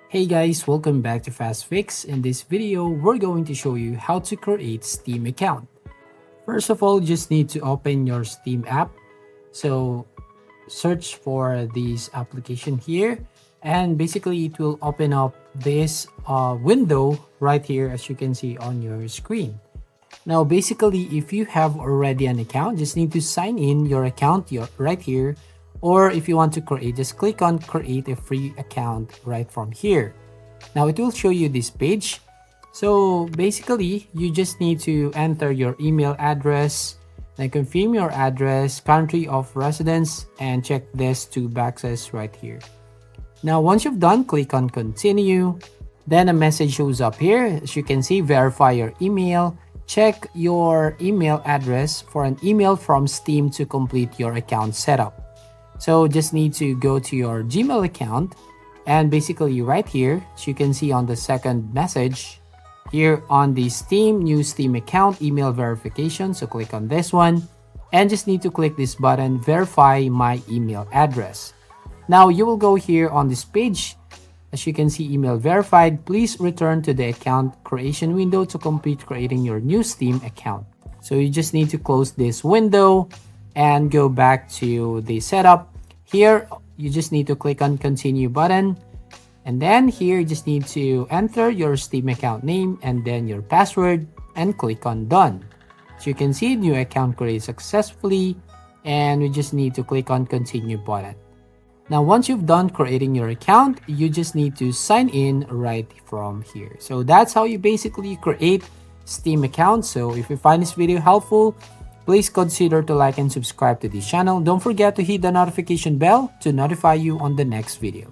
Hey guys, welcome back to Fast Fix. In this video, we're going to show you how to create Steam account. First of all, you just need to open your Steam app. So search for this application here, and basically it will open up this window right here as you can see on your screen. Now basically, if you have already an account, just need to sign in your account right here. Or if you want to create, just click on create a free account right from here. Now it will show you this page. So basically, you just need to enter your email address, then confirm your address, country of residence, and check this two boxes right here. Now once you've done, click on continue. Then a message shows up here. As you can see, verify your email. Check your email address for an email from Steam to complete your account setup. So just need to go to your Gmail account, and basically right here, as you can see on the second message, here on the Steam, new Steam account, email verification. So click on this one and just need to click this button, verify my email address. Now you will go here on this page. As you can see, email verified. Please return to the account creation window to complete creating your new Steam account. So you just need to close this window and go back to the setup. Here, you just need to click on continue button. And then here, you just need to enter your Steam account name and then your password and click on done. So you can see new account created successfully, and we just need to click on continue button. Now, once you've done creating your account, you just need to sign in right from here. So that's how you basically create Steam account. So if you find this video helpful, please consider to like and subscribe to this channel. Don't forget to hit the notification bell to notify you on the next video.